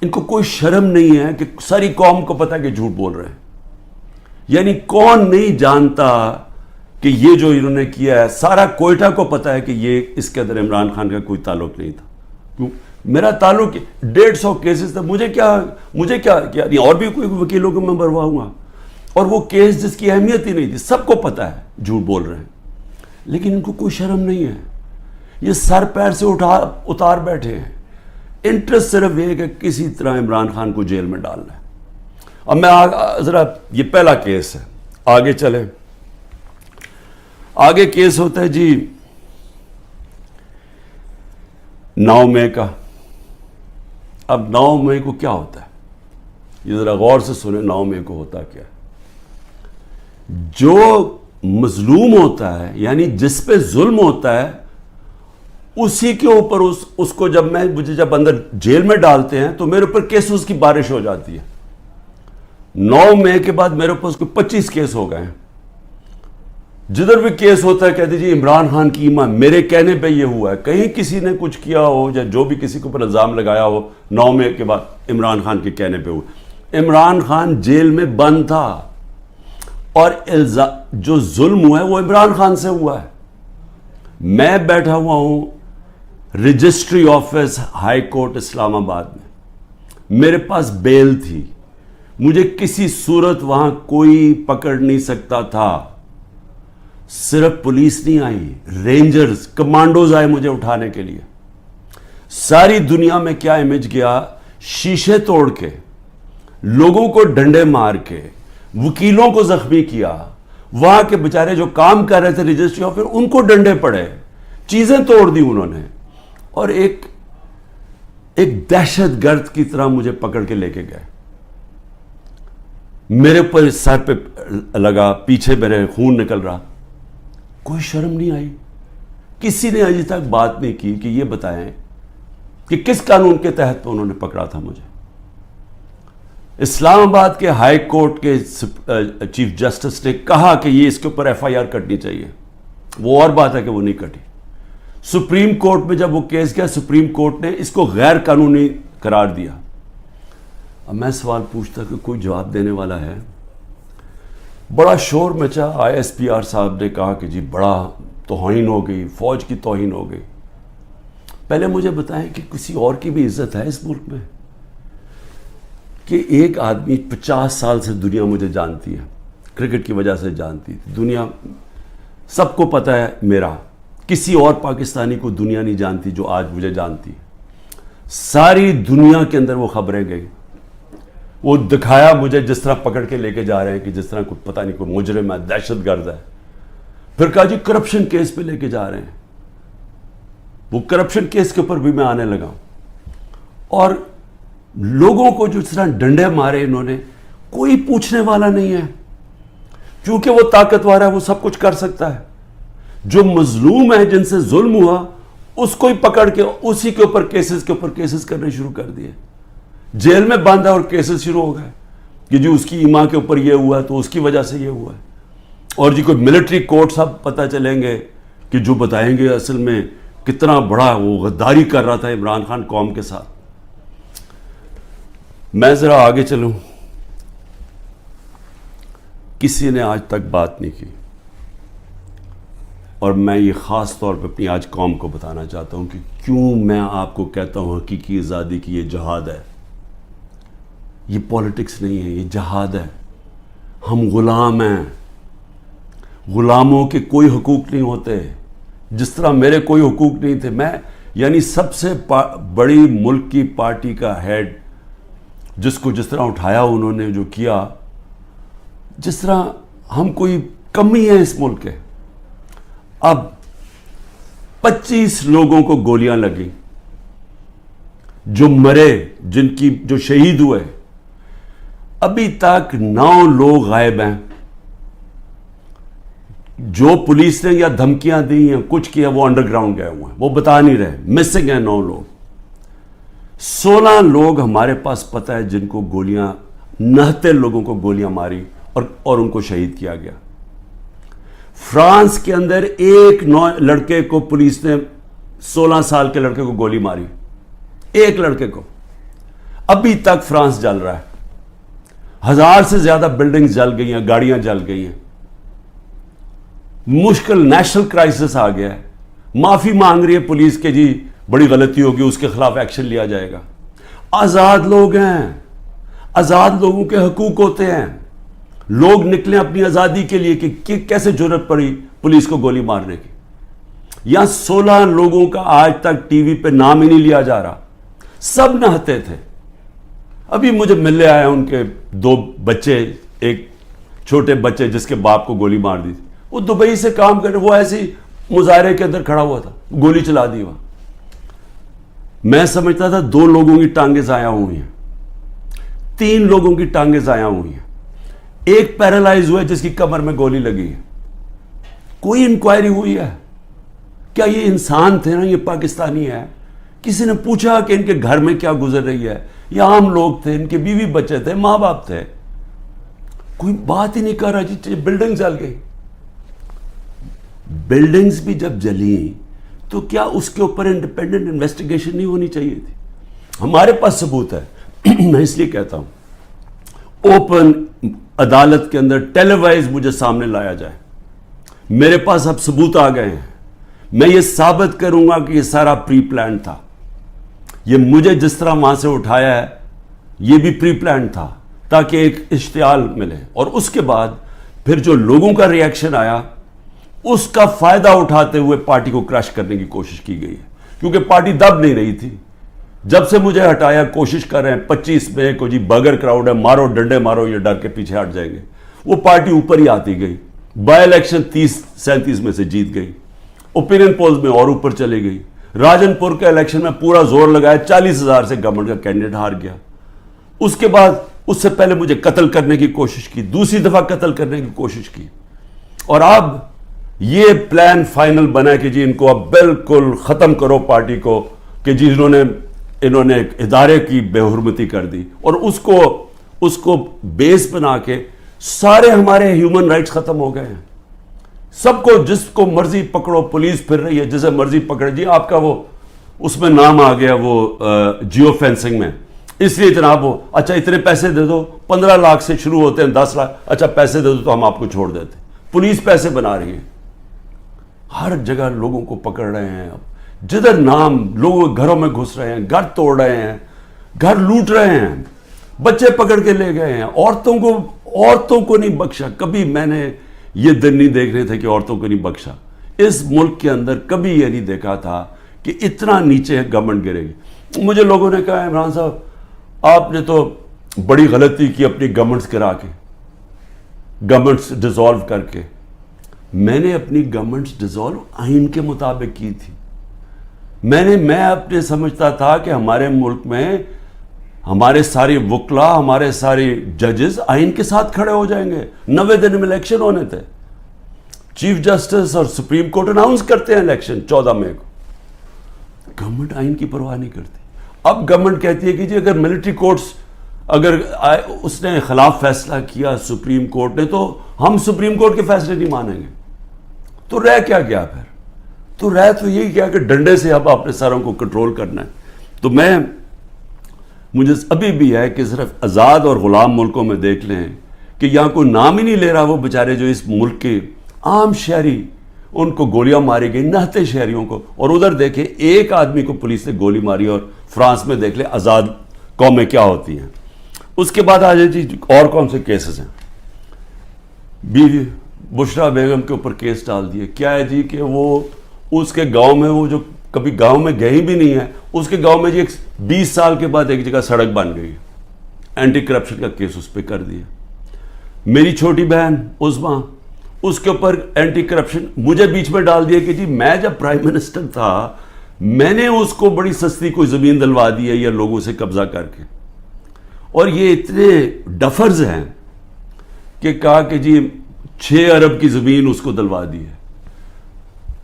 ان کو کوئی شرم نہیں ہے کہ ساری قوم کو پتا کہ جھوٹ بول رہے ہیں. یعنی کون نہیں جانتا کہ یہ جو انہوں نے کیا ہے، سارا کوئٹہ کو پتا ہے کہ یہ اس کے اندر عمران خان کا کوئی تعلق نہیں تھا. کیوں؟ میرا تعلق 150 کیسز تھا. مجھے کیا نہیں، اور بھی کوئی وکیلوں کو میں بھرواؤں گا. اور وہ کیس جس کی اہمیت ہی نہیں تھی، سب کو پتا ہے جھوٹ بول رہے ہیں. لیکن ان کو کوئی شرم نہیں ہے. یہ سر پیر سے اتار بیٹھے ہیں. انٹرسٹ صرف یہ کہ کسی طرح عمران خان کو جیل میں ڈالنا ہے. اب میں ذرا، یہ پہلا کیس ہے، آگے چلیں. آگے کیس ہوتا ہے جی 9 مئی کا. اب 9 مئی کو کیا ہوتا ہے، یہ ذرا غور سے سنیں. 9 مئی کو ہوتا کیا ہے؟ جو مظلوم ہوتا ہے، یعنی جس پہ ظلم ہوتا ہے، اسی کے اوپر اس کو مجھے جب اندر جیل میں ڈالتے ہیں تو میرے اوپر کیسز کی بارش ہو جاتی ہے. 9 مئی کے بعد میرے اوپر 25 کیس ہو گئے ہیں. جدھر بھی کیس ہوتا ہے کہتے جی عمران خان کی ایمان، میرے کہنے پہ یہ ہوا ہے. کہیں کسی نے کچھ کیا ہو یا جو بھی کسی کے اوپر الزام لگایا ہو، 9 مئی کے بعد عمران خان کے کہنے پہ ہوا. عمران خان جیل میں بند تھا اور جو ظلم ہوا ہے وہ عمران خان سے ہوا ہے. میں بیٹھا ہوا ہوں رجسٹری آفس ہائی کورٹ اسلام آباد میں. میرے پاس بیل تھی. مجھے کسی صورت وہاں کوئی پکڑ نہیں سکتا تھا. صرف پولیس نہیں آئی، رینجرز، کمانڈوز آئے مجھے اٹھانے کے لیے. ساری دنیا میں کیا امیج گیا، شیشے توڑ کے، لوگوں کو ڈنڈے مار کے، وکیلوں کو زخمی کیا. وہاں کے بیچارے جو کام کر رہے تھے رجسٹری آفس، ان کو ڈنڈے پڑے، چیزیں توڑ دی انہوں نے. اور ایک دہشت گرد کی طرح مجھے پکڑ کے لے کے گئے. میرے اوپر سر پہ لگا، پیچھے میرے خون نکل رہا. کوئی شرم نہیں آئی. کسی نے ابھی تک بات نہیں کی کہ یہ بتائیں کہ کس قانون کے تحت انہوں نے پکڑا تھا مجھے. اسلام آباد کے ہائی کورٹ کے چیف جسٹس نے کہا کہ یہ اس کے اوپر ایف آئی آر کٹنی چاہیے. وہ اور بات ہے کہ وہ نہیں کٹی. سپریم کورٹ میں جب وہ کیس گیا، سپریم کورٹ نے اس کو غیر قانونی قرار دیا. اب میں سوال پوچھتا کہ کوئی جواب دینے والا ہے؟ بڑا شور مچا. آئی ایس پی آر صاحب نے کہا کہ جی بڑا توہین ہو گئی، فوج کی توہین ہو گئی. پہلے مجھے بتائیں کہ کسی اور کی بھی عزت ہے اس ملک میں؟ کہ ایک آدمی 50 سال سے دنیا مجھے جانتی ہے، کرکٹ کی وجہ سے جانتی تھی. دنیا سب کو پتہ ہے میرا. کسی اور پاکستانی کو دنیا نہیں جانتی جو آج مجھے جانتی. ساری دنیا کے اندر وہ خبریں گئی. وہ دکھایا مجھے جس طرح پکڑ کے لے کے جا رہے ہیں کہ جس طرح کوئی پتہ نہیں کوئی مجرم ہے، دہشت گرد ہے. پھر کہا جی کرپشن کیس پہ لے کے جا رہے ہیں. وہ کرپشن کیس کے اوپر بھی میں آنے لگا. اور لوگوں کو جو اس طرح ڈنڈے مارے انہوں نے، کوئی پوچھنے والا نہیں ہے. کیونکہ وہ طاقتور ہے، وہ سب کچھ کر سکتا ہے. جو مظلوم ہے، جن سے ظلم ہوا، اس کو ہی پکڑ کے اسی کے اوپر کیسز کرنے شروع کر دیے. جیل میں بند ہے اور کیسز شروع ہو گئے کہ جی اس کی ایما کے اوپر یہ ہوا ہے تو اس کی وجہ سے یہ ہوا ہے. اور جی کوئی ملٹری کورٹ صاحب پتہ چلیں گے کہ جو بتائیں گے اصل میں کتنا بڑا وہ غداری کر رہا تھا عمران خان قوم کے ساتھ. میں ذرا آگے چلوں. کسی نے آج تک بات نہیں کی. اور میں یہ خاص طور پہ اپنی آج قوم کو بتانا چاہتا ہوں کہ کیوں میں آپ کو کہتا ہوں حقیقی آزادی کی یہ جہاد ہے. یہ پولیٹکس نہیں ہے، یہ جہاد ہے. ہم غلام ہیں. غلاموں کے کوئی حقوق نہیں ہوتے. جس طرح میرے کوئی حقوق نہیں تھے. میں یعنی سب سے بڑی ملک کی پارٹی کا ہیڈ، جس کو جس طرح اٹھایا انہوں نے، جو کیا، جس طرح ہم کوئی کمی ہے اس ملک کے. اب 25 لوگوں کو گولیاں لگیں، جو مرے، جو شہید ہوئے. ابھی تک 9 لوگ غائب ہیں. جو پولیس نے یا دھمکیاں دی ہیں، کچھ کیا، وہ انڈر گراؤنڈ گئے ہوئے ہیں، وہ بتا نہیں رہے. مسنگ ہیں 9 لوگ. 16 لوگ ہمارے پاس پتہ ہے جن کو گولیاں، 69 لوگوں کو گولیاں ماری اور ان کو شہید کیا گیا. فرانس کے اندر ایک لڑکے کو پولیس نے 16 سال کے لڑکے کو گولی ماری. ایک لڑکے کو. ابھی تک فرانس جل رہا ہے، 1000 سے زیادہ بلڈنگز جل گئی ہیں، گاڑیاں جل گئی ہیں، مشکل نیشنل کرائسس آ گیا ہے، معافی مانگ رہی ہے پولیس کہ جی بڑی غلطی ہوگی، اس کے خلاف ایکشن لیا جائے گا۔ آزاد لوگ ہیں، آزاد لوگوں کے حقوق ہوتے ہیں، لوگ نکلیں اپنی آزادی کے لیے کہ کیسے جرأت پڑی پولیس کو گولی مارنے کی۔ یہاں 16 لوگوں کا آج تک ٹی وی پہ نام ہی نہیں لیا جا رہا، سب نہتے تھے۔ ابھی مجھے ملنے آئے ان کے 2 بچے، ایک چھوٹے بچے جس کے باپ کو گولی مار دی تھی، وہ دبئی سے کام کر رہے، وہ ایسی مظاہرے کے اندر کھڑا ہوا تھا، گولی چلا دی وہاں۔ میں سمجھتا تھا 2 لوگوں کی ٹانگیں ضائع ہوئی ہیں، 3 لوگوں کی ٹانگیں ضائع ہوئی ہیں، ایک پیرالائز ہوا ہے جس کی کمر میں گولی لگی ہے۔ کوئی انکوائری ہوئی ہے؟ کیا یہ انسان تھے نا، یہ پاکستانی ہے؟ کسی نے پوچھا کہ ان کے گھر میں کیا گزر رہی ہے؟ یہ عام لوگ تھے، ان کے بیوی بچے تھے، ماں باپ تھے، کوئی بات ہی نہیں کر رہا جی۔ بلڈنگ جل گئی، بلڈنگز بھی جب جلی تو کیا اس کے اوپر انڈیپینڈنٹ انویسٹیگیشن نہیں ہونی چاہیے تھی؟ ہمارے پاس ثبوت ہے، میں اس لیے کہتا ہوں اوپن عدالت کے اندر ٹیلی وائز مجھے سامنے لایا جائے، میرے پاس اب ثبوت آ گئے ہیں، میں یہ ثابت کروں گا کہ یہ سارا پری پلان تھا، یہ مجھے جس طرح وہاں سے اٹھایا ہے یہ بھی پری پلان تھا تاکہ ایک اشتعال ملے، اور اس کے بعد پھر جو لوگوں کا ریئیکشن آیا اس کا فائدہ اٹھاتے ہوئے پارٹی کو کرش کرنے کی کوشش کی گئی ہے، کیونکہ پارٹی دب نہیں رہی تھی۔ جب سے مجھے ہٹایا کوشش کر رہے ہیں 25 مئی کو جی بگر کراؤڈ ہے، مارو ڈنڈے مارو، یہ ڈر کے پیچھے ہٹ جائیں گے، وہ پارٹی اوپر ہی آتی گئی، بائی الیکشن 30-37 میں سے جیت گئی، اوپینین پولز میں اور اوپر چلے گئی، راجن پور کے الیکشن میں پورا زور لگایا، 40,000 سے گورنمنٹ کا کینڈیڈیٹ ہار گیا۔ اس کے بعد اس سے پہلے مجھے قتل کرنے کی کوشش کی، دوسری دفعہ قتل کرنے کی کوشش کی، اور اب یہ پلان فائنل بنا کہ جی ان کو اب بالکل ختم کرو پارٹی کو، کہ جی انہوں نے ایک ادارے کی بے حرمتی کر دی، اور اس کو بیس بنا کے سارے ہمارے ہیومن رائٹس ختم ہو گئے ہیں۔ سب کو جس کو مرضی پکڑو، پولیس پھر رہی ہے جسے مرضی پکڑے، جی آپ کا وہ اس میں نام آ گیا وہ جیو فینسنگ میں، اس لیے جناب وہ اچھا اتنے پیسے دے دو، 15 لاکھ سے شروع ہوتے ہیں، 10 لاکھ، اچھا پیسے دے دو تو ہم آپ کو چھوڑ دیتے۔ پولیس پیسے بنا رہی ہے، ہر جگہ لوگوں کو پکڑ رہے ہیں، اب جدھر نام لوگوں کے گھروں میں گھس رہے ہیں، گھر توڑ رہے ہیں، گھر لوٹ رہے ہیں، بچے پکڑ کے لے گئے ہیں، عورتوں کو نہیں بخشا۔ کبھی میں نے یہ دن نہیں دیکھ رہے تھے کہ عورتوں کو نہیں بخشا، اس ملک کے اندر کبھی یہ نہیں دیکھا تھا کہ اتنا نیچے گورنمنٹ گرے گی۔ مجھے لوگوں نے کہا عمران صاحب آپ نے تو بڑی غلطی کی اپنی گورنمنٹس کرا کے، گورنمنٹس ڈیزالو کر کے۔ میں نے اپنی گورنمنٹس ڈیزالو آئین کے مطابق کی تھی۔ میں اپنے سمجھتا تھا کہ ہمارے ملک میں ہمارے سارے وکلا، ہمارے سارے ججز آئین کے ساتھ کھڑے ہو جائیں گے۔ 90 دن میں الیکشن ہونے تھے، چیف جسٹس اور سپریم کورٹ اناؤنس کرتے ہیں الیکشن 14 مئی کو، گورنمنٹ آئین کی پرواہ نہیں کرتی۔ اب گورنمنٹ کہتی ہے کہ جی اگر ملٹری کورٹس اگر اس نے خلاف فیصلہ کیا سپریم کورٹ نے تو ہم سپریم کورٹ کے فیصلے نہیں مانیں گے۔ تو رہ کیا گیا پھر؟ تو رہ تو یہی کیا کہ ڈنڈے سے اب اپنے ساروں کو کنٹرول کرنا ہے۔ تو مجھے ابھی بھی ہے کہ صرف آزاد اور غلام ملکوں میں دیکھ لیں کہ یہاں کوئی نام ہی نہیں لے رہا وہ بیچارے جو اس ملک کے عام شہری، ان کو گولیاں ماری گئی، نہتے شہریوں کو، اور ادھر دیکھیں ایک آدمی کو پولیس نے گولی ماری، اور فرانس میں دیکھ لیں آزاد قومیں کیا ہوتی ہیں۔ اس کے بعد آ جائے جی اور کون سے کیسز ہیں؟ بیوی بشرا بیگم کے اوپر کیس ڈال دیے۔ کیا ہے جی کہ وہ اس کے گاؤں میں، وہ جو کبھی گاؤں میں گئی بھی نہیں ہے، اس کے گاؤں میں جی 20 سال کے بعد ایک جگہ سڑک بن گئی، اینٹی کرپشن کا کیس اس پہ کر دیا۔ میری چھوٹی بہن عظما، اس کے اوپر اینٹی کرپشن مجھے بیچ میں ڈال دیا کہ جی میں جب پرائم منسٹر تھا میں نے اس کو بڑی سستی کوئی زمین دلوا دی ہے یا لوگوں سے قبضہ کر کے، اور یہ اتنے ڈفرز ہیں کہ کہا کہ جی 6 ارب کی زمین اس کو دلوا دی ہے۔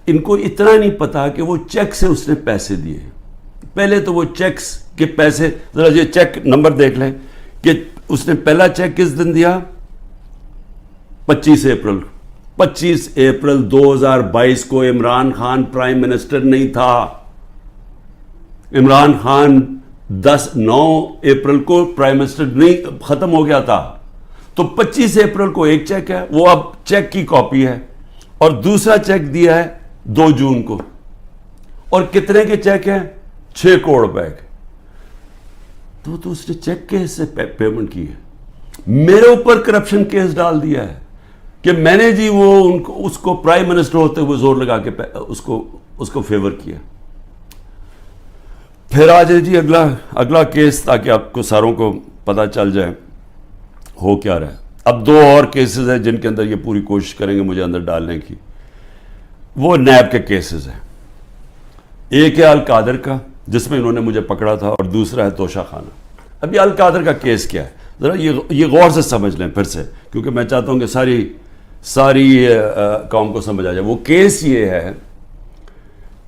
ان کو اتنا نہیں پتا کہ وہ چیک سے اس نے پیسے دیے۔ پہلے تو وہ چیکس کے پیسے، ذرا یہ چیک نمبر دیکھ لیں کہ اس نے پہلا چیک کس دن دیا؟ 25 اپریل 2022 کو۔ عمران خان پرائم منسٹر نہیں تھا، عمران خان 9 اپریل کو پرائم منسٹر نہیں ختم ہو گیا تھا, تو 25 اپریل کو ایک چیک ہے, وہ اب چیک کی کاپی ہے, اور دوسرا چیک دیا ہے 2 جون کو, اور کتنے کے چیک ہیں؟ 6 کروڑ روپے کے. تو اس نے چیک کے سے پیمنٹ کی ہے. میرے اوپر کرپشن کیس ڈال دیا ہے کہ میں نے جی وہ اس کو پرائم منسٹر ہوتے ہوئے زور لگا کے اس کو فیور کیا. پھر آ جائے جی اگلا کیس, تاکہ آپ کو ساروں کو پتہ چل جائے ہو کیا رہا ہے. اب 2 اور کیسز ہیں جن کے اندر یہ پوری کوشش کریں گے مجھے اندر ڈالنے کی. وہ نیب کے کیسز ہیں. ایک ہے القادر کا جس میں انہوں نے مجھے پکڑا تھا, اور دوسرا ہے توشہ خانہ. ابھی القادر کا کیس کیا ہے ذرا یہ غور سے سمجھ لیں پھر سے, کیونکہ میں چاہتا ہوں کہ ساری قوم کو سمجھ آ جائے. وہ کیس یہ ہے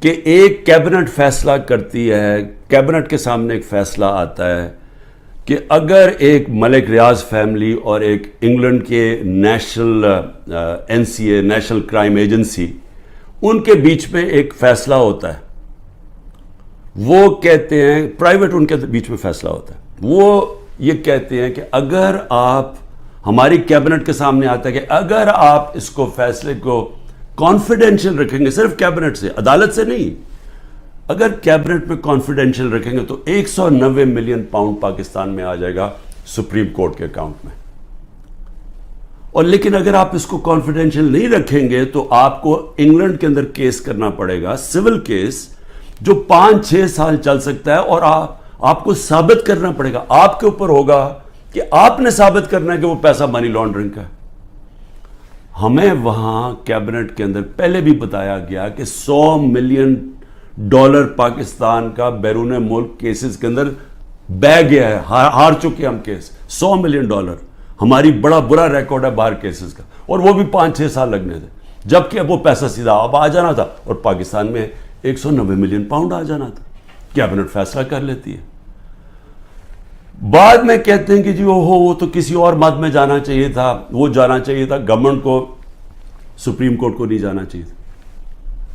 کہ ایک کیبنٹ فیصلہ کرتی ہے, کیبنٹ کے سامنے ایک فیصلہ آتا ہے کہ اگر ایک ملک ریاض فیملی اور ایک انگلینڈ کے national NCA national crime agency, ان کے بیچ میں ایک فیصلہ ہوتا ہے, وہ کہتے ہیں پرائیویٹ ان کے بیچ میں فیصلہ ہوتا ہے, وہ یہ کہتے ہیں کہ اگر آپ ہماری کیبنٹ کے سامنے آتا ہے کہ اگر آپ اس کو فیصلے کو کانفیڈینشیل رکھیں گے, صرف کیبنٹ سے, عدالت سے نہیں, اگر کیبنٹ میں کانفیڈینشیل رکھیں گے تو 190 ملین پاؤنڈ پاکستان میں آ جائے گا سپریم کورٹ کے اکاؤنٹ میں. اور لیکن اگر آپ اس کو کانفیڈینشیل نہیں رکھیں گے تو آپ کو انگلینڈ کے اندر کیس کرنا پڑے گا, سول کیس, جو 5-6 سال چل سکتا ہے, اور آپ کو ثابت کرنا پڑے گا, آپ کے اوپر ہوگا کہ آپ نے ثابت کرنا ہے کہ وہ پیسہ منی لانڈرنگ کا ہے. ہمیں وہاں کیبنٹ کے اندر پہلے بھی بتایا گیا کہ $100 ملین پاکستان کا بیرون ملک کیسز کے اندر بہ گیا ہے, ہار چکے ہم کیس. $100 ملین ہماری بڑا برا ریکارڈ ہے باہر کیسز کا, اور وہ بھی 5-6 سال لگنے تھے, جبکہ اب وہ پیسہ سیدھا اب آ جانا تھا, اور پاکستان میں 190 ملین پاؤنڈ آ جانا تھا. کیبنٹ فیصلہ کر لیتی ہے. بعد میں کہتے ہیں کہ جی وہ تو کسی اور مد میں جانا چاہیے تھا, وہ جانا چاہیے تھا گورنمنٹ کو, سپریم کورٹ کو نہیں جانا چاہیے تھا.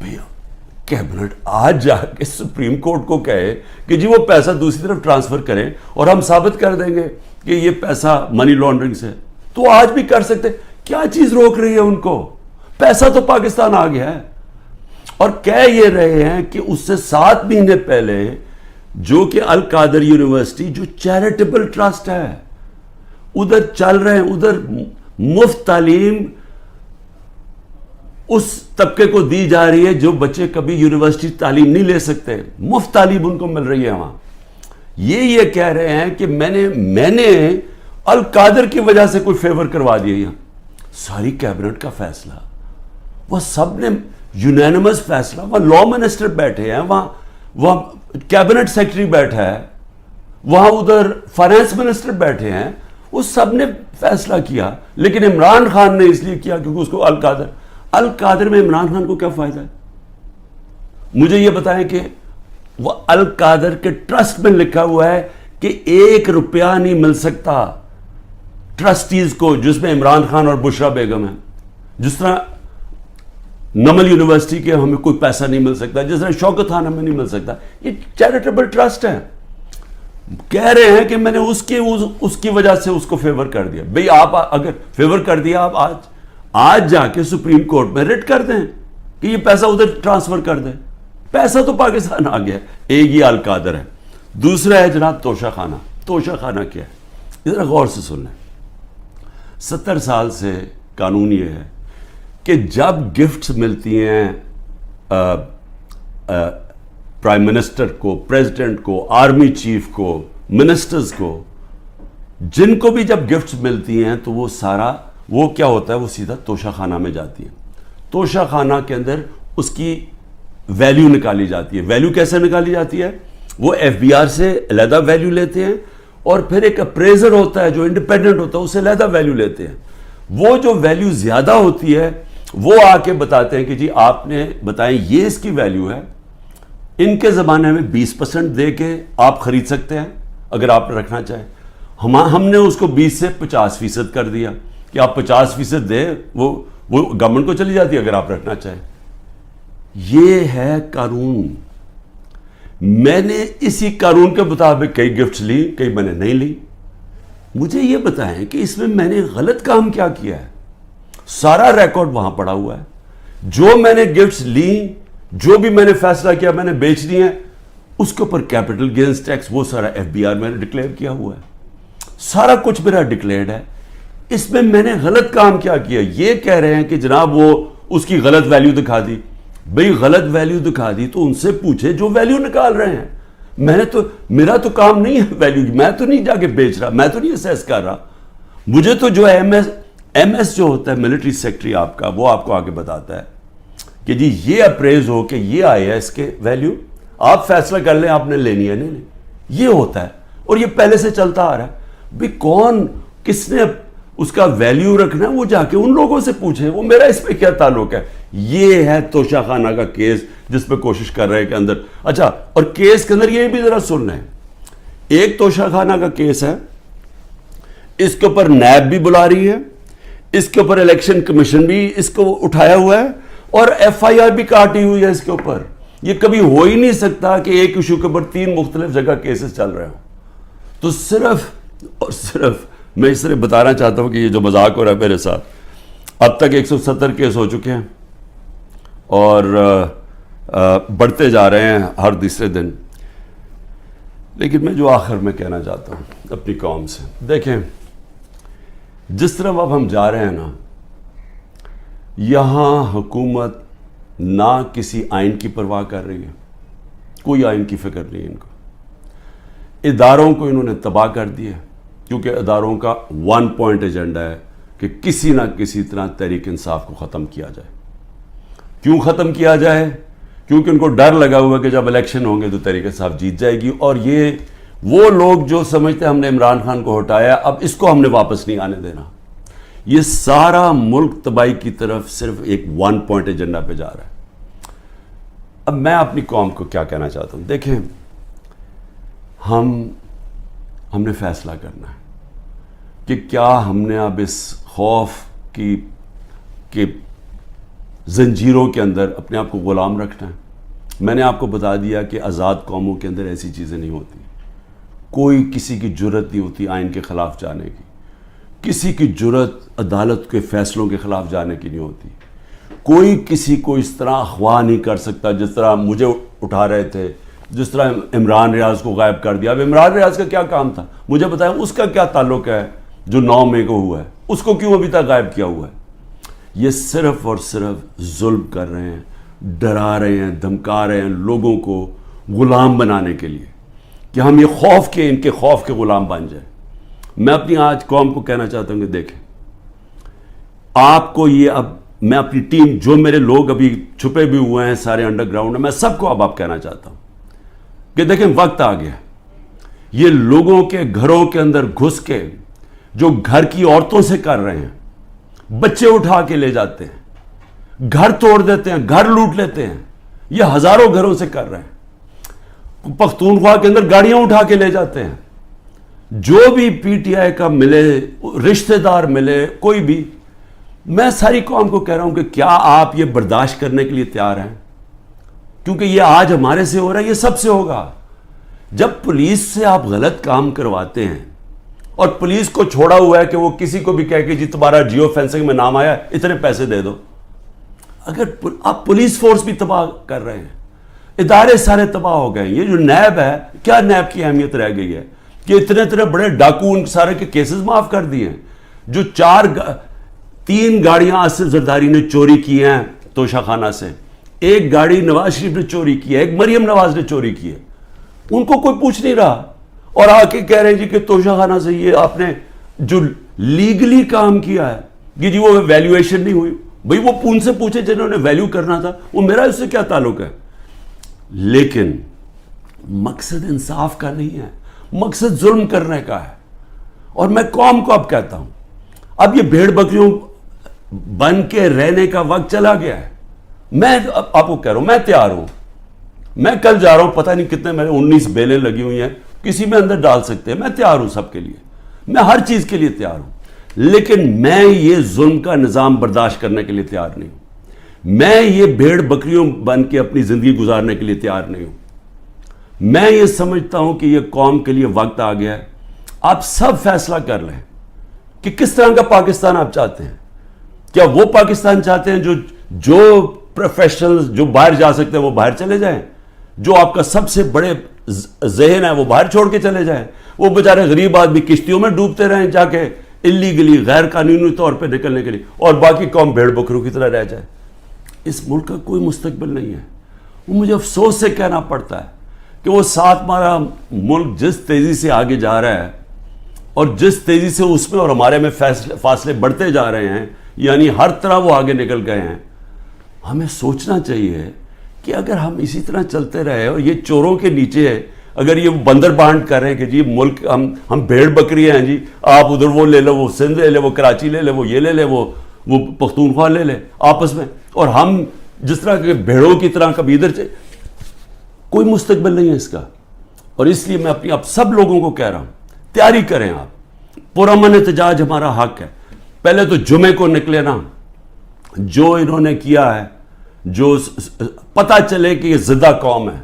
بھیا کیبنٹ آج جا کے سپریم کورٹ کو کہے کہ جی وہ پیسہ دوسری طرف ٹرانسفر کریں اور ہم ثابت کر دیں گے کہ یہ پیسہ منی لانڈرنگ سے, تو آج بھی کر سکتے. کیا چیز روک رہی ہے ان کو؟ پیسہ تو پاکستان آ گیا ہے. اور کہہ یہ رہے ہیں کہ اس سے 7 مہینے پہلے جو کہ القادر یونیورسٹی جو چیریٹیبل ٹرسٹ ہے ادھر چل رہے ہیں, ادھر مفت تعلیم اس طبقے کو دی جا رہی ہے جو بچے کبھی یونیورسٹی تعلیم نہیں لے سکتے, مفت تعلیم ان کو مل رہی ہے وہاں. یہ کہہ رہے ہیں کہ میں نے القادر کی وجہ سے کوئی فیور کروا دیا. یہاں ساری کیبنٹ کا فیصلہ, وہ سب نے یونینمس فیصلہ, وہاں لا منسٹر بیٹھے ہیں, وہاں کیبنٹ سیکرٹری بیٹھا ہے, وہاں ادھر فائنانس منسٹر بیٹھے ہیں, وہ سب نے فیصلہ کیا. لیکن عمران خان نے اس لیے کیا کیونکہ اس کو القادر میں عمران خان کو کیا فائدہ ہے؟ مجھے یہ بتائیں کہ وہ القادر کے ٹرسٹ میں لکھا ہوا ہے کہ $1 نہیں مل سکتا ٹرسٹیز کو, جس میں عمران خان اور بشرا بیگم ہیں. جس طرح نمل یونیورسٹی کے ہمیں کوئی پیسہ نہیں مل سکتا, جس طرح شوکت خان ہمیں نہیں مل سکتا. یہ چیریٹیبل ٹرسٹ ہے. کہہ رہے ہیں کہ میں نے اس کی وجہ سے اس کو فیور کر دیا. بھئی آپ اگر فیور کر دیا, آپ آج جا کے سپریم کورٹ میں ریٹ کر دیں کہ یہ پیسہ ادھر ٹرانسفر کر دیں. پیسہ تو پاکستان آ گیا. ایک یہ القادر ہے, دوسرا ہے جناب توشہ خانہ. توشہ خانہ کیا ہے؟ ذرا غور سے سن لیں. 70 سال سے قانون یہ ہے کہ جب گفٹس ملتی ہیں پرائم منسٹر کو, پریزیڈنٹ کو, آرمی چیف کو, منسٹرز کو, جن کو بھی جب گفٹس ملتی ہیں تو وہ کیا ہوتا ہے, وہ سیدھا توشہ خانہ میں جاتی ہیں. توشہ خانہ کے اندر اس کی ویلیو نکالی جاتی ہے. ویلیو کیسے نکالی جاتی ہے؟ وہ FBR سے علیحدہ ویلیو لیتے ہیں, اور پھر ایک اپریزر ہوتا ہے جو انڈیپینڈنٹ ہوتا ہے, اس سے علیحدہ ویلیو لیتے ہیں. وہ جو ویلیو زیادہ ہوتی ہے وہ آ کے بتاتے ہیں کہ جی آپ نے بتائیں یہ اس کی ویلیو ہے, ان کے زمانے میں 20% دے کے آپ خرید سکتے ہیں اگر آپ رکھنا چاہیں. ہم نے اس کو 20 سے 50% کر دیا کہ آپ 50% دے, وہ گورنمنٹ کو چلی جاتی ہے اگر آپ رکھنا چاہیں. یہ ہے قانون. میں نے اسی قانون کے مطابق کئی گفٹس لی, کئی میں نے نہیں لی. مجھے یہ بتائیں کہ اس میں نے غلط کام کیا کیا ہے؟ سارا ریکارڈ وہاں پڑا ہوا ہے. جو میں نے گفٹس لی, جو بھی میں نے فیصلہ کیا میں نے بیچ دی ہیں, اس کے اوپر کیپٹل گینز ٹیکس وہ سارا ایف بی آر میں نے ڈکلیئر کیا ہوا ہے. سارا کچھ میرا ڈکلیئرڈ ہے. اس میں نے غلط کام کیا کیا؟ یہ کہہ رہے ہیں کہ جناب وہ اس کی غلط ویلیو دکھا دی. بھئی غلط ویلیو دکھا دی تو ان سے پوچھے جو ویلیو نکال رہے ہیں. میرا تو کام نہیں ہے ویلیو, میں تو نہیں جا کے بیچ رہا, میں تو نہیں اسیس کر رہا. مجھے تو جو ایم ایس جو ہوتا ہے ملٹری سیکٹری آپ کا, وہ آپ کو آگے بتاتا ہے کہ جی یہ اپریز ہو کہ یہ آئے ہے اس کے ویلیو, آپ فیصلہ کر لیں آپ نے لینی ہے نہیں. یہ ہوتا ہے اور یہ پہلے سے چلتا آ رہا ہے. بھئی کون کس نے اس کا ویلیو رکھنا ہے وہ جا کے ان لوگوں سے پوچھے, وہ میرا اس پہ کیا تعلق ہے. یہ ہے توشہ خانہ کا کیس جس پہ کوشش کر رہے ہیں کہ اندر. اچھا, اور کیس کے اندر یہ بھی ذرا سن لیں, ایک توشہ خانہ کا کیس ہے, اس کے اوپر نیب بھی بلا رہی ہے, اس کے اوپر الیکشن کمیشن بھی اس کو اٹھایا ہوا ہے, اور ایف آئی آر بھی کاٹی ہوئی ہے اس کے اوپر. یہ کبھی ہو ہی نہیں سکتا کہ ایک ایشو کے اوپر 3 مختلف جگہ کیسز چل رہے ہوں. تو صرف اور صرف میں اس طرح بتانا چاہتا ہوں کہ یہ جو مذاق ہو رہا ہے میرے ساتھ, اب تک 170 کیس ہو چکے ہیں اور بڑھتے جا رہے ہیں ہر تیسرے دن. لیکن میں جو آخر میں کہنا چاہتا ہوں اپنی قوم سے, دیکھیں جس طرح اب ہم جا رہے ہیں نا, یہاں حکومت نہ کسی آئین کی پرواہ کر رہی ہے, کوئی آئین کی فکر نہیں ہے ان کو. اداروں کو انہوں نے تباہ کر دیا, کیونکہ اداروں کا 1 پوائنٹ ایجنڈا ہے کہ کسی نہ کسی طرح تحریک انصاف کو ختم کیا جائے. کیوں ختم کیا جائے؟ کیونکہ ان کو ڈر لگا ہوا کہ جب الیکشن ہوں گے تو تحریک انصاف جیت جائے گی, اور یہ وہ لوگ جو سمجھتے ہیں ہم نے عمران خان کو ہٹایا اب اس کو ہم نے واپس نہیں آنے دینا. یہ سارا ملک تباہی کی طرف صرف ایک 1 پوائنٹ ایجنڈا پہ جا رہا ہے. اب میں اپنی قوم کو کیا کہنا چاہتا ہوں, دیکھیں ہم نے فیصلہ کرنا ہے کہ کیا ہم نے اب اس خوف کی زنجیروں کے اندر اپنے آپ کو غلام رکھنا ہے. میں نے آپ کو بتا دیا کہ آزاد قوموں کے اندر ایسی چیزیں نہیں ہوتی. کوئی کسی کی جرت نہیں ہوتی آئین کے خلاف جانے کی, کسی کی جرت عدالت کے فیصلوں کے خلاف جانے کی نہیں ہوتی. کوئی کسی کو اس طرح اغوا نہیں کر سکتا جس طرح مجھے اٹھا رہے تھے, جس طرح عمران ریاض کو غائب کر دیا. اب عمران ریاض کا کیا کام تھا مجھے بتائیں, اس کا کیا تعلق ہے جو 9 مئی کو ہوا ہے, اس کو کیوں ابھی تک غائب کیا ہوا ہے؟ یہ صرف اور صرف ظلم کر رہے ہیں, ڈرا رہے ہیں, دھمکا رہے ہیں لوگوں کو غلام بنانے کے لیے کہ ہم یہ ان کے خوف کے غلام بن جائیں. میں اپنی آج قوم کو کہنا چاہتا ہوں کہ دیکھیں آپ کو یہ, اب میں اپنی ٹیم جو میرے لوگ ابھی چھپے بھی ہوئے ہیں سارے انڈر گراؤنڈ میں, میں سب کو اب کہنا چاہتا ہوں کہ دیکھیں وقت آ گیا. یہ لوگوں کے گھروں کے اندر گھس کے جو گھر کی عورتوں سے کر رہے ہیں, بچے اٹھا کے لے جاتے ہیں, گھر توڑ دیتے ہیں, گھر لوٹ لیتے ہیں, یہ ہزاروں گھروں سے کر رہے ہیں. پختونخوا کے اندر گاڑیاں اٹھا کے لے جاتے ہیں. جو بھی پی ٹی آئی کا ملے, رشتہ دار ملے, کوئی بھی, میں ساری قوم کو کہہ رہا ہوں کہ کیا آپ یہ برداشت کرنے کے لیے تیار ہیں؟ کیونکہ یہ آج ہمارے سے ہو رہا ہے, یہ سب سے ہوگا. جب پولیس سے آپ غلط کام کرواتے ہیں اور پولیس کو چھوڑا ہوا ہے کہ وہ کسی کو بھی کہہ کہ جی تمہارا جیو فینسنگ میں نام آیا اتنے پیسے دے دو, اگر آپ پولیس فورس بھی تباہ کر رہے ہیں, ادارے سارے تباہ ہو گئے. یہ جو نیب ہے, کیا نیب کی اہمیت رہ گئی ہے کہ اتنے بڑے ڈاکو ان سارے کے کیسز معاف کر دیے ہیں. جو 3 گاڑیاں آصف زرداری نے چوری کی ہیں توشہ خانہ سے, 1 گاڑی نواز شریف نے چوری کی ہے, 1 مریم نواز نے چوری کی ہے, ان کو کوئی پوچھ نہیں رہا, اور آ کے کہہ رہے ہیں جی کہ توشہ خانہ سے یہ آپ نے جو لیگلی کام کیا ہے کہ جی وہ ویلیویشن نہیں ہوئی. بھئی وہ ان سے پوچھے جنہوں نے ویلیو کرنا تھا, وہ میرا اس سے کیا تعلق ہے. لیکن مقصد انصاف کا نہیں ہے, مقصد ظلم کرنے کا ہے. اور میں قوم کو اب کہتا ہوں, اب یہ بھیڑ بکریوں بن کے رہنے کا وقت چلا گیا ہے. میں آپ کو کہہ رہا ہوں میں تیار ہوں, میں کل جا رہا ہوں, پتہ نہیں کتنے میں 19 بیلیں لگی ہوئی ہیں, کسی میں اندر ڈال سکتے ہیں, میں تیار ہوں سب کے لیے, میں ہر چیز کے لیے تیار ہوں. لیکن میں یہ ظلم کا نظام برداشت کرنے کے لیے تیار نہیں ہوں. میں یہ بھیڑ بکریوں بن کے اپنی زندگی گزارنے کے لیے تیار نہیں ہوں. میں یہ سمجھتا ہوں کہ یہ قوم کے لیے وقت آ گیا ہے. آپ سب فیصلہ کر لیں کہ کس طرح کا پاکستان آپ چاہتے ہیں. کیا وہ پاکستان چاہتے ہیں جو پروفیشنل جو باہر جا سکتے ہیں وہ باہر چلے جائیں, جو آپ کا سب سے بڑے ذہن ہے وہ باہر چھوڑ کے چلے جائیں, وہ بیچارے غریب آدمی کشتیوں میں ڈوبتے رہیں جا کے اللیگلی غیر قانونی طور پہ نکلنے کے لیے, اور باقی قوم بھیڑ بکروں کی طرح رہ جائے. اس ملک کا کوئی مستقبل نہیں ہے. وہ مجھے افسوس سے کہنا پڑتا ہے کہ وہ ساتھ ہمارا ملک جس تیزی سے آگے جا رہا ہے اور جس تیزی سے اس میں اور ہمارے میں فاصلے بڑھتے جا رہے ہیں, یعنی ہر طرح وہ آگے نکل گئے ہیں. ہمیں سوچنا چاہیے کہ اگر ہم اسی طرح چلتے رہے اور یہ چوروں کے نیچے اگر یہ بندر بانٹ کر رہے ہیں کہ جی ملک ہم بھیڑ بکری ہیں جی, آپ ادھر وہ لے لو, وہ سندھ لے لے, وہ کراچی لے لے, وہ یہ لے لے, وہ پختونخوا لے لے آپس میں, اور ہم جس طرح کے بھیڑوں کی طرح کبھی ادھر سے, کوئی مستقبل نہیں ہے اس کا. اور اس لیے میں اپنی آپ سب لوگوں کو کہہ رہا ہوں, تیاری کریں آپ. پرامن احتجاج ہمارا حق ہے. پہلے تو جمعے کو نکلے نا, جو انہوں نے کیا ہے, جو پتہ چلے کہ یہ زدہ قوم ہے,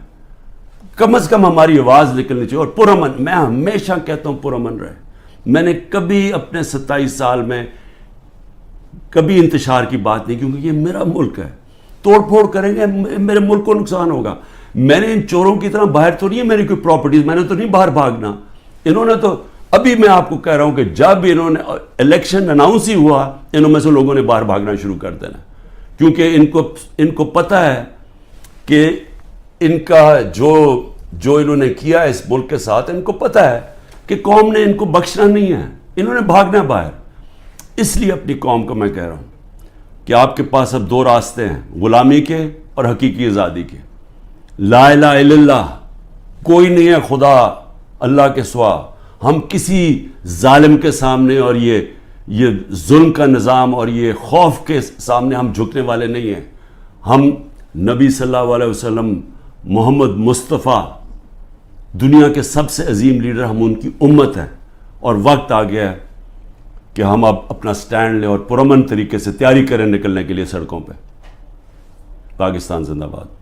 کم از کم ہماری آواز نکلنی چاہیے. اور پرامن, میں ہمیشہ کہتا ہوں پرامن رہے. میں نے کبھی اپنے 27 سال میں کبھی انتشار کی بات نہیں, کیونکہ یہ میرا ملک ہے. توڑ پھوڑ کریں گے میرے ملک کو نقصان ہوگا. میں نے ان چوروں کی طرح باہر تو نہیں ہے میری کوئی پراپرٹیز, میں نے تو نہیں باہر بھاگنا. انہوں نے تو ابھی میں آپ کو کہہ رہا ہوں کہ جب انہوں نے الیکشن اناؤنس ہی ہوا, انہوں میں سے لوگوں نے باہر بھاگنا شروع کر دینا, کیونکہ ان کو پتہ ہے کہ ان کا جو انہوں نے کیا ہے اس ملک کے ساتھ, ان کو پتہ ہے کہ قوم نے ان کو بخشنا نہیں ہے, انہوں نے بھاگنا باہر. اس لیے اپنی قوم کو میں کہہ رہا ہوں کہ آپ کے پاس اب 2 راستے ہیں, غلامی کے اور حقیقی آزادی کے. لا الہ الا اللہ, کوئی نہیں ہے خدا اللہ کے سوا. ہم کسی ظالم کے سامنے اور یہ ظلم کا نظام اور یہ خوف کے سامنے ہم جھکنے والے نہیں ہیں. ہم نبی صلی اللہ علیہ وسلم, محمد مصطفیٰ, دنیا کے سب سے عظیم لیڈر, ہم ان کی امت ہیں. اور وقت آ گیا ہے کہ ہم اب اپنا سٹینڈ لیں اور پرامن طریقے سے تیاری کریں نکلنے کے لیے سڑکوں پہ. پاکستان زندہ باد.